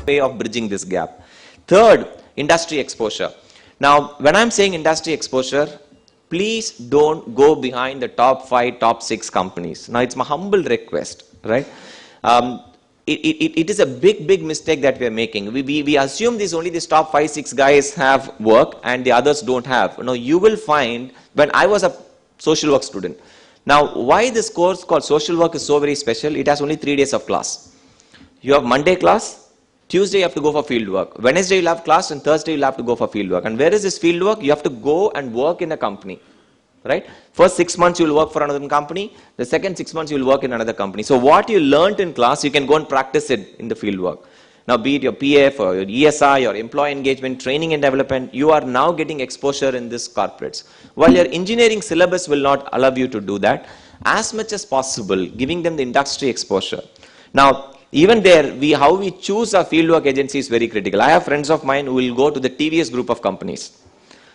way of bridging this gap. Third, industry exposure. Now, when I'm saying industry exposure, please don't go behind the top 5, top 6 companies. Now, it's my humble request, right? It is a big mistake that we are making. We assume only these top 5, 6 guys have work and the others don't have. No, you will find, when I was a social work student. Now, why this course called social work is so very special? It has only 3 days of class. You have Monday class, Tuesday you have to go for field work. Wednesday you'll have class and Thursday you'll have to go for field work. And where is this field work? You have to go and work in a company, right? First 6 months you'll work for another company. The second 6 months you'll work in another company. So what you learned in class, you can go and practice it in the field work. Now, be it your PF or your ESI or employee engagement, training and development, you are now getting exposure in these corporates. While your engineering syllabus will not allow you to do that, as much as possible, giving them the industry exposure. Now, even there, how we choose our fieldwork agency is very critical. I have friends of mine who will go to the TVS group of companies.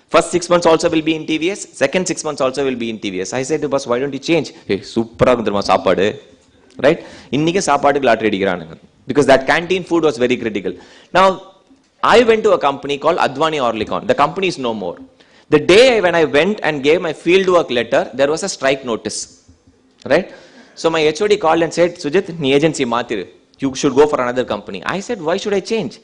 First 6 months also will be in TVS, second 6 months also will be in TVS. I said to boss, why don't you change? Hey, super right? Because that canteen food was very critical. Now, I went to a company called Advani Orlikon. The company is no more. The day when I went and gave my fieldwork letter, there was a strike notice, right? So my HOD called and said, Sujith, ni agency matir. You should go for another company. I said, why should I change?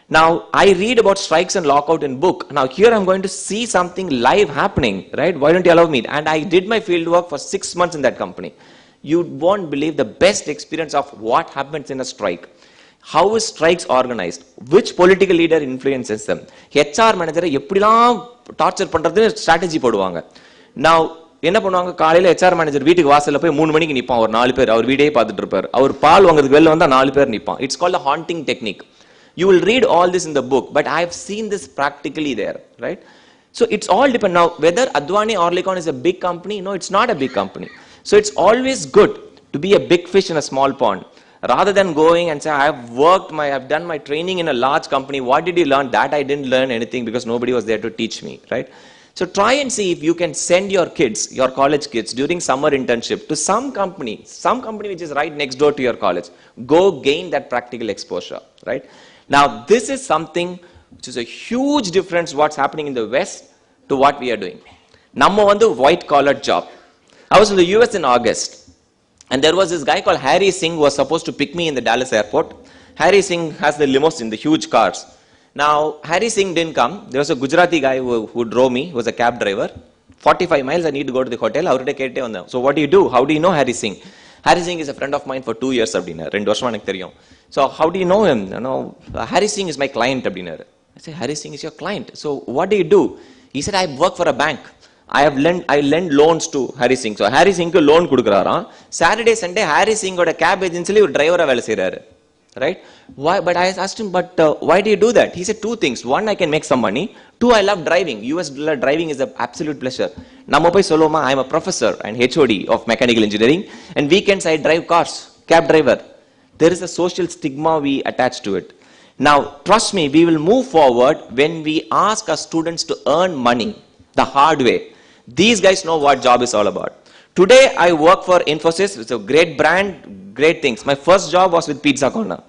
Now, I read about strikes and lockout in book. Now, here I'm going to see something live happening, right? Why don't you allow me? And I did my fieldwork for 6 months in that company. You won't believe the best experience of what happens in a strike. How is strikes organized? Which political leader influences them? HR manager எப்படிலாம் torture பண்றதுன்னு strategy போடுவாங்க. Now, என்ன பண்ணுவாங்க, காலையில HR manager வீட்டுக்கு வாசல்ல போய் 3 மணிக்கு நிப்பான் ஒரு 4 பேர், அவர் வீடே பார்த்துட்டு இருப்பார். அவர் பால் வாங்குறதுக்கு வெளில வந்தா 4 பேர் நிப்பான். It's called a haunting technique. You will read all this in the book, but I have seen this practically there, right? So it's all depend. Now, whether Advani Orlikon is a big company, no, it's not a big company. So it's always good to be a big fish in a small pond. Rather than going and say, I've done my training in a large company. What did you learn? That I didn't learn anything because nobody was there to teach me, right? So try and see if you can send your kids, your college kids, during summer internship to some company which is right next door to your college. Go gain that practical exposure, right? Now, this is something which is a huge difference what's happening in the West to what we are doing. Number one, the white collar job. I was in the US in August, and there was this guy called Harry Singh who was supposed to pick me in the Dallas airport. Harry Singh has the limousine, the huge cars. Now, Harry Singh didn't come. There was a Gujarati guy who drove me, who was a cab driver. 45 miles, I need to go to the hotel. So what do? How do you know Harry Singh? Harry Singh is a friend of mine for 2 years. So how do you know him? Harry Singh is my client. I said, Harry Singh is your client. So what do? He said, I work for a bank. I lend loans to Harry Singh. So Harry Singh ku loan kudukraram. Saturday, Sunday, Harry Singh got a cab agency or driver vela seiraru. Right? Why? But I asked him, but why do you do that? He said 2 things. 1, I can make some money. 2, I love driving. US driving is an absolute pleasure. Namapai Soloma, I am a professor and HOD of mechanical engineering. And weekends I drive cars, cab driver. There is a social stigma we attach to it. Now, trust me, we will move forward when we ask our students to earn money the hard way. These guys know what job is all about. Today, I work for Infosys. It's a great brand, great things. My first job was with Pizza Corner.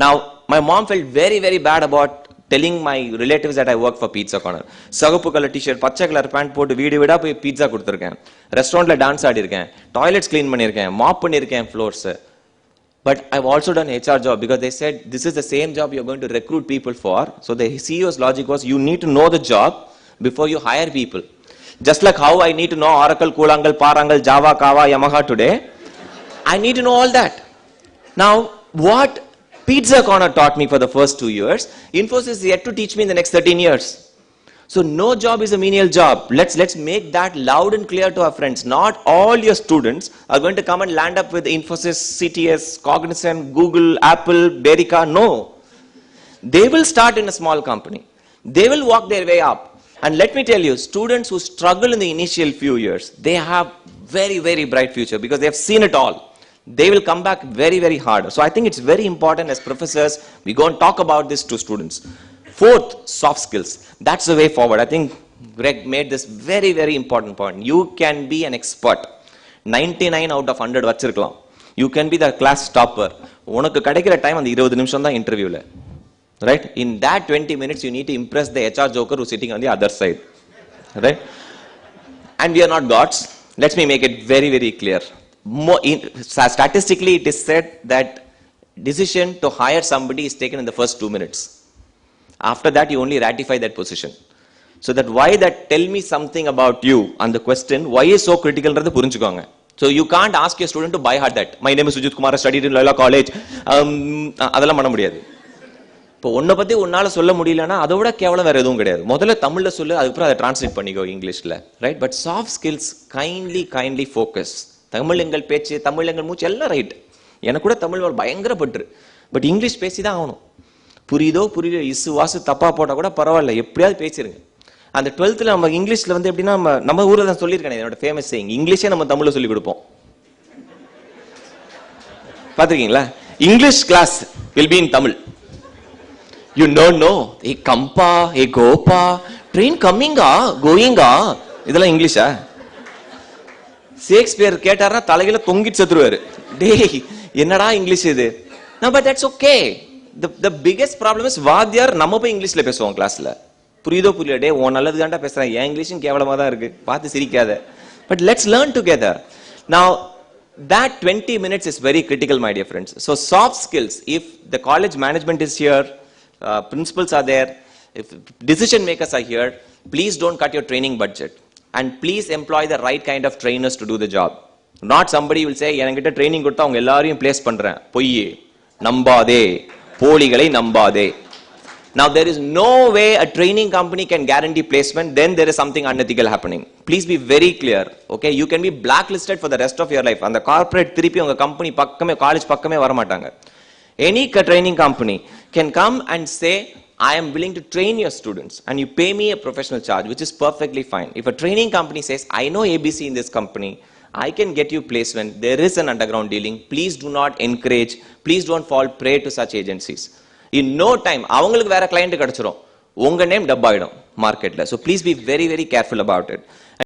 Now, my mom felt very, very bad about telling my relatives that I work for Pizza Corner. Sagapu color t-shirt, pacha color pant potu veedu vida poi pizza kuduthirken. Restaurant la dance aadiruken. Toilets clean pannirken, mop pannirken floors. But I've also done HR job because they said this is the same job you're going to recruit people for. So the CEO's logic was you need to know the job before you hire people. Just like how I need to know Oracle, Kulangal, Parangal, Java, Kava, Yamaha today, I need to know all that. Now, what Pizza Corner taught me for the first 2 years, Infosys is yet to teach me in the next 13 years. So no job is a menial job. Let's make that loud and clear to our friends. Not all your students are going to come and land up with Infosys, CTS, Cognizant, Google, Apple, Berica. No. They will start in a small company. They will walk their way up. And let me tell you, students who struggle in the initial few years, they have very, very bright future because they have seen it all. They will come back very, very hard. So I think it's very important as professors, we go and talk about this to students. Fourth, soft skills. That's the way forward. I think Greg made this very, very important point. You can be an expert. 99 out of 100 vachirkalam. You can be the class topper. உனக்கு கிடைக்கிற time அந்த 20 நிமிஷம் தான் இன்டர்வியூல. right? In that 20 minutes, you need to impress the HR joker who's sitting on the other side, right? And we are not gods. Let me make it very, very clear. Statistically, it is said that decision to hire somebody is taken in the first 2 minutes. After that, you only ratify that position. So that why that tell me something about you and the question why is so critical radha purinjukonga. So you can't ask your student to by heart that my name is Sujith Kumar, I studied in Loyola College. அதெல்லாம் பண்ண முடியாது. இப்போ உன்னை பத்தி உன்னால சொல்ல முடியலன்னா அதை விட கேவலம் வேற எதுவும் கிடையாது. முதல்ல தமிழ்ல சொல்லு, அதுக்கப்புறம் அதை டிரான்ஸ்லேட் பண்ணிக்கோ இங்கிலீஷ்ல, right? But soft skills kindly focus. Tamil எங்கள் பேச்சு, தமிழ் எங்கள் மூச்சு எல்லாம் ரைட். எனக்கு கூட தமிழ் பயங்கர பற்று. பட் இங்கிலீஷ் பேசி தான் ஆகணும். புரியுதோ இசு வாசு தப்பா போட்டா கூட பரவாயில்ல, எப்படியாவது பேசிருங்க. அந்த 12th நம்ம இங்கிலீஷ்ல வந்து எப்படின்னா நம்ம ஊர்ல தான் சொல்லியிருக்கேன், என்னோட ஃபேமஸ் சேயிங், இங்கிலீஷே நம்ம தமிழ்ல சொல்லி கொடுப்போம். பாத்துருக்கீங்களா? English class will be in Tamil. You don't know. Hey Kampa, hey Gopa, train coming-ஆ, going-ஆ, இதெல்லாம் இங்கிலீஷா? ஷேக்ஸ்பியர் கேட்டார்னா தலையில தொங்கிட்டு செத்துருவாரு. டேய் என்னடா இங்கிலீஷ் இது? No, but that's okay. The biggest problem is வாத்தியார் நம்ம போய் இங்கிலீஷ்ல பேசுவோம் கிளாஸ்ல. புரியுதோ புரியல, டே உன் நல்லது தான்டா பேசுறேன், என் இங்கிலீஷும் கேவலமா தான் இருக்கு, பார்த்து சிரிக்காத. But let's learn together. Now that 20 minutes is very critical, my dear friends. So soft skills, if the college management is here, principals are there, if decision makers are here, please don't cut your training budget and please employ the right kind of trainers to do the job. Not somebody will say என்கிட்ட training கொடுத்தா அவங்க எல்லாரையும் place பண்றேன். பொய்யே, நம்பாதே, போலிகளை நம்பாதே. Now there is no way a training company can guarantee placement, then there is something unethical happening. Please be very clear, okay? You can be blacklisted for the rest of your life. And the corporate திருப்பி உங்க company பக்கமே, college பக்கமே வர மாட்டாங்க. Any training company can come and say, I am willing to train your students and you pay me a professional charge, which is perfectly fine. If a training company says, I know ABC in this company, I can get you placement, there is an underground dealing, please do not encourage, please don't fall prey to such agencies. In no time, அவங்களுக்கு வேற client கிடைச்சிரும், உங்க name dub ஆயிடும் மார்க்கெட்ல. So please be very, very careful about it.